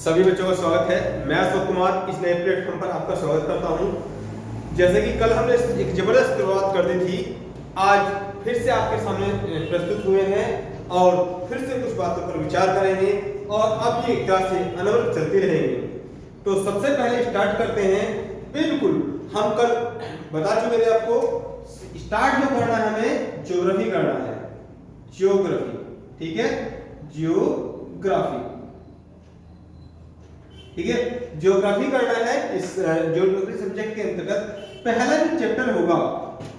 सभी बच्चों का स्वागत है। मैं अशोक कुमार इस नए प्लेटफॉर्म पर आपका स्वागत करता हूं। जैसे कि कल हमने एक जबरदस्त शुरुआत कर दी थी, आज फिर से आपके सामने प्रस्तुत हुए हैं और फिर से कुछ बातों पर विचार करेंगे और अब ये क्लास से अनवरत चलती रहेंगी। तो सबसे पहले स्टार्ट करते हैं। बिल्कुल हम कल बता चुके थे आपको, स्टार्ट जो करना है हमें ज्योग्राफी करना है। ज्योग्राफी, ठीक है, ज्योग्राफी, ठीक है, ज्योग्राफी करना है। इस ज्योग्राफी सब्जेक्ट के अंतर्गत पहला जो चैप्टर होगा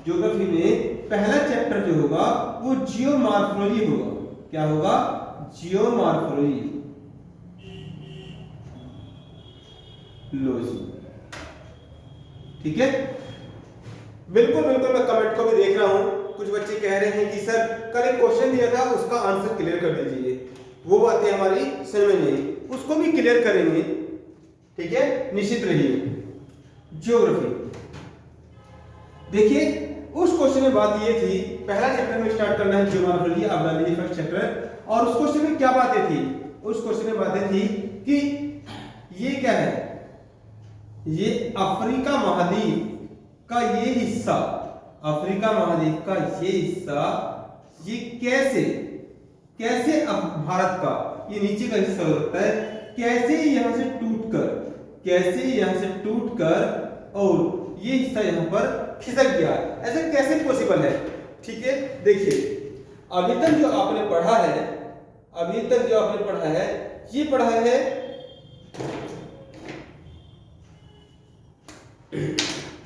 ज्योग्राफी में, पहला चैप्टर जो होगा वो जियोमॉर्फोलॉजी होगा। क्या होगा? जियोमॉर्फोलॉजी, ठीक है। बिल्कुल बिल्कुल, मैं कमेंट को भी देख रहा हूं, कुछ बच्चे कह रहे हैं कि सर कल एक क्वेश्चन दिया था उसका आंसर क्लियर कर दीजिए। वो बातें हमारी समझ में नहीं, उसको भी क्लियर करेंगे, ठीक है, निश्चित रहिए। ज्योग्राफी देखिए, उस क्वेश्चन में बात ये थी, पहला चैप्टर में स्टार्ट करना है जियोमॉर्फोलॉजी, आप डाल लीजिए फर्स्ट चैप्टर। और उस क्वेश्चन में क्या बातें थी? उस क्वेश्चन में बातें थी कि ये क्या है, ये अफ्रीका महाद्वीप का ये हिस्सा, अफ्रीका महाद्वीप का ये हिस्सा, ये कैसे कैसे भारत का ये नीचे का हिस्सा हो सकता है, कैसे यहां से टूटकर, कैसे यहां से टूटकर और ये हिस्सा यहां पर खिसक गया, ऐसे कैसे पॉसिबल है? ठीक है, देखिए अभी तक जो आपने पढ़ा है, अभी तक जो आपने पढ़ा है, ये पढ़ा है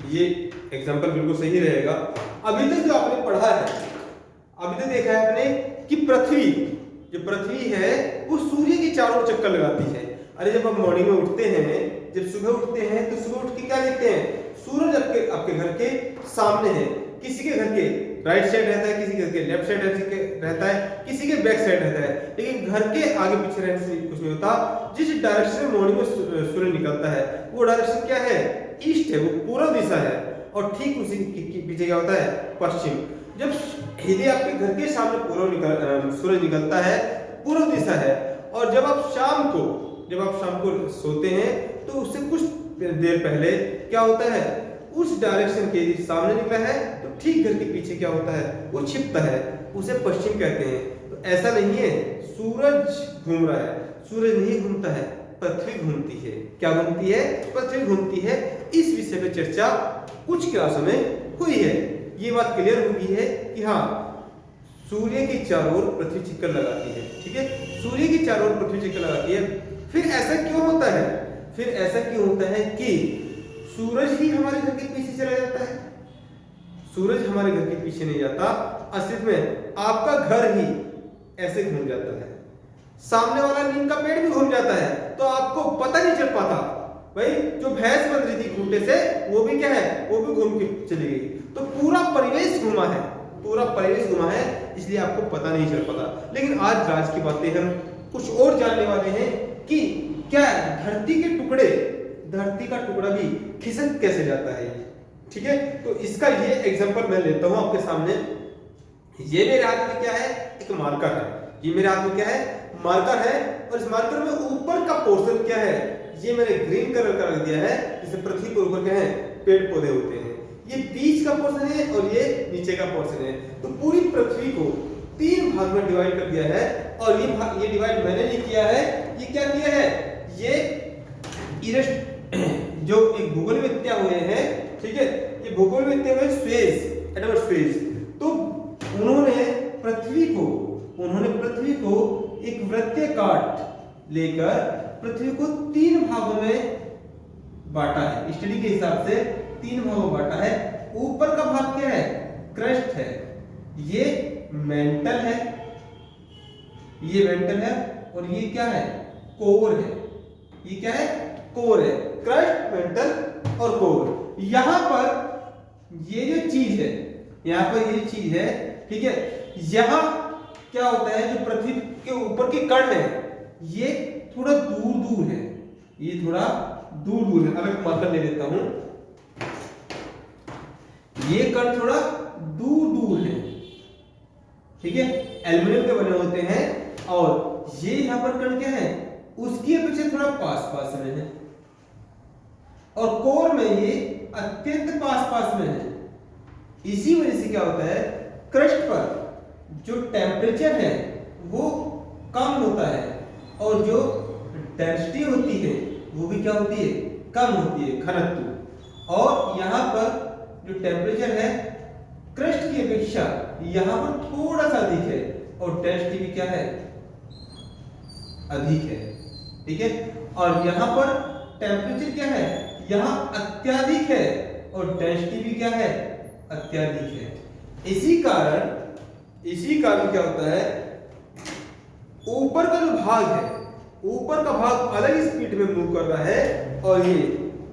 ये एग्जांपल बिल्कुल सही रहेगा। अभी तक जो आपने पढ़ा है, अभी तक देखा है आपने कि पृथ्वी, जो पृथ्वी है वो सूर्य के चारों ओर चक्कर लगाती है। अरे जब आप मॉर्निंग में उठते हैं, जब सुबह उठते हैं तो सुबह उठ के क्या देखते हैं? सूरज आपके घर के सामने है। किसी के घर के राइट साइड रहता है, किसी के घर के लेफ्ट साइड रहता है, किसी के बैक साइड रहता है, लेकिन घर के आगे पीछे रहने से कुछ नहीं होता। जिस डायरेक्शन में मॉर्निंग में सूर्य निकलता है वो डायरेक्शन क्या है? ईस्ट है, वो पूर्व दिशा है। और ठीक उसी के पीछे क्या होता है? पश्चिम। जब यदि आपके घर के सामने सूरज निकलता है, पूर्व दिशा है, और जब आप शाम को सोते हैं तो उससे कुछ देर पहले क्या होता है? उस डायरेक्शन के सामने निकला है तो ठीक घर के पीछे क्या होता है? वो छिपता है, उसे पश्चिम कहते हैं। तो ऐसा नहीं है सूरज घूम रहा है, सूरज नहीं घूमता है, पृथ्वी घूमती है। क्या घूमती है? पृथ्वी घूमती है। इस विषय पे चर्चा कुछ क्लासों में हुई है। ये बात क्लियर हो गई है कि हाँ, सूर्य के चारों ओर पृथ्वी चक्कर लगाती है, ठीक है, सूर्य के चारों ओर पृथ्वी चक्कर लगाती है। फिर ऐसा क्यों होता है? फिर ऐसा क्यों होता है कि सूरज ही हमारे घर के पीछे चला जाता है? सूरज हमारे घर के पीछे नहीं जाता, अस्तित्व में आपका घर ही ऐसे घूम जाता है, सामने वाला नीम का पेड़ भी घूम जाता है, तो आपको पता नहीं चल पाता। भाई जो भैंस बन रही थी खूंटे से, वो भी क्या है? वो भी घूम के चली गई। तो पूरा परिवेश घुमा है, पूरा परिवेश घुमा है, इसलिए आपको पता नहीं चल पाता। लेकिन आज राज की बातें हम कुछ और जानने वाले हैं कि क्या धरती का टुकड़ा भी खिसक कैसे जाता है, ठीक है। तो इसका ये एग्जांपल मैं लेता हूं आपके सामने। ये मेरे हाथ में क्या है? एक मार्कर है। ये मेरे हाथ में क्या है? मार्कर है। और इस मार्कर में ऊपर का पोर्शन क्या है? ये मैंने ग्रीन कलर का रख दिया है। जैसे पृथ्वी के ऊपर क्या है? पेड़ पौधे होते हैं। ये बीच का पोर्शन है और ये नीचे का पोर्शन है। तो पूरी पृथ्वी को 3 भाग में डिवाइड कर दिया है। और ये डिवाइड मैंने नहीं किया है, ये क्या किया है? ये जो एक भूगोलविद्या हुए हैं, ठीक है, ये भूगोलविद्या हुए स्वेज, एडवर्ड स्वेज। तो उन्होंने पृथ्वी को एक वृत्तीय काट लेकर पृथ्वी को 3 भागों में बांटा है। स्टडी के हिसाब से 3 भागों में बांटा है। ऊपर का भाग क्या है? क्रस्ट है, ये मेंटल है, ये मेंटल है, और ये क्या है? कोर है। ये क्या है? कोर है। क्रस्ट, मेंटल और कोर। यहां पर ये जो चीज है, यहां पर ये चीज है, ठीक है, यहां क्या होता है? जो पृथ्वी के ऊपर के कण है, ये थोड़ा दूर है, ये थोड़ा दूर है। अब एक मार्कर ले लेता हूं, ये कण थोड़ा दूर है, ठीक है, एल्युमिनियम के बने होते हैं। और ये यहां पर कण क्या है? उसकी अपेक्षा थोड़ा पास पास में है, और कोर में ये अत्यंत पास पास में है। इसी वजह से क्या होता है, क्रस्ट पर जो टेम्परेचर है वो कम होता है, और जो डेंसिटी होती है वो भी क्या होती है, कम होती है, घनत्व। और यहाँ पर जो टेम्परेचर है क्रस्ट की अपेक्षा यहाँ पर थोड़ा सा अधिक है, और डेंसिटी भी क्या है, अधिक है, ठीक है। और यहाँ पर टेम्परेचर क्या है, यहाँ अत्यधिक है, और डेंसिटी भी क्या है, अत्यधिक है। इसी कारण क्या होता है, ऊपर का जो भाग है, ऊपर का भाग अलग स्पीड में मूव कर रहा है, और ये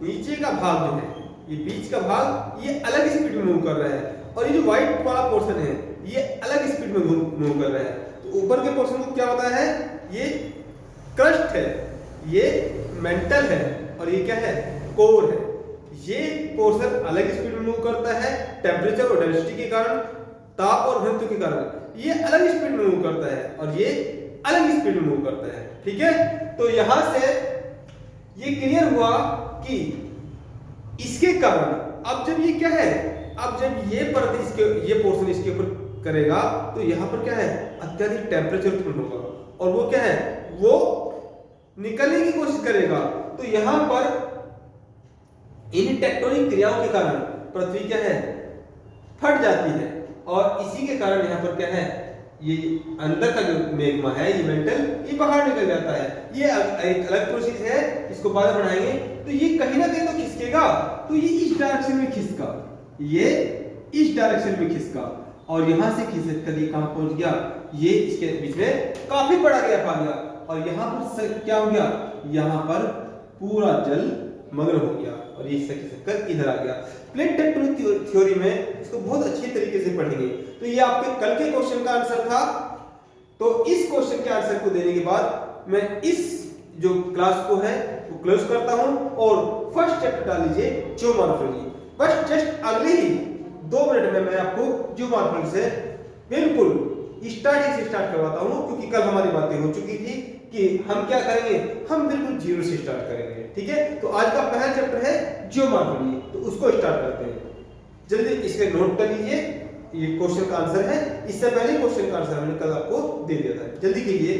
नीचे का भाग जो है, ये बीच का भाग, ये अलग स्पीड में मूव कर रहा है, और ये जो व्हाइट वाला पोर्शन है ये अलग स्पीड में मूव कर रहा है। तो ऊपर के पोर्शन को क्या होता है, ये क्रस्ट है, ये मेंटल है, और ये क्या है, कोर है। ये पोर्शन अलग स्पीड में मूव करता है, टेम्परेचर और डेंसिटी के कारण, ताप और घनत्व के कारण ये अलग स्पीड में मूव करता है, और ये अलग स्पीड में मूव करता है, ठीक है। तो यहां से ये क्लियर हुआ कि इसके कारण अब जब ये क्या है, अब जब ये परत ये पोर्शन इसके ऊपर करेगा तो यहाँ पर क्या है, अत्यधिक टेम्परेचर उत्पन्न होगा, और वो क्या है, वो निकलने की कोशिश करेगा। तो यहाँ पर इन टेक्टोनिक क्रियाओं के कारण पृथ्वी क्या है, फट जाती है, और इसी के कारण यहाँ पर क्या है, ये अंदर का जो मैग्मा है, ये मेंटल, ये बाहर निकल जाता है। ये एक अलग प्रोसेस है, इसको बाद में बढ़ाएंगे। तो ये कहीं ना कहीं तो खिसकेगा, तो ये इस डायरेक्शन में खिसका, ये इस डायरेक्शन में खिसका, और यहां से खिसक कर ये कहां पहुंच गया, ये इसके बीच में काफी बड़ा गैप आ गया, और यहां पर क्या हो गया, यहां पर पूरा जल मग्न हो गया, और ये इससे खिसक कर इधर आ गया। प्लेट टेक्टोनिक थ्योरी में इसको बहुत अच्छी तरीके से पढ़ेंगे। तो ये आपके कल के क्वेश्चन का आंसर था। तो इस क्वेश्चन के आंसर को देने के बाद मैं इस जो क्लास को है वो क्लोज करता हूं, और फर्स्ट चैप्टर डाल लीजिए ज्योमॉर्फोलॉजी। बस जस्ट अगले ही 2 मिनट में मैं आपको ज्योमॉर्फोलॉजी से बिल्कुल स्टार्टिंग से स्टार्ट करवाता हूं, क्योंकि कल हमारी बातें हो चुकी थी कि हम क्या करेंगे, हम बिल्कुल जीरो से स्टार्ट करेंगे, ठीक है। तो आज का पहला चैप्टर है ज्योमॉर्फोलॉजी, तो उसको स्टार्ट करते हैं। जल्दी इसके नोट कर लीजिए, ये क्वेश्चन का आंसर है। इससे पहले क्वेश्चन का आंसर मैंने कल आपको दे दिया था, जल्दी कीजिए।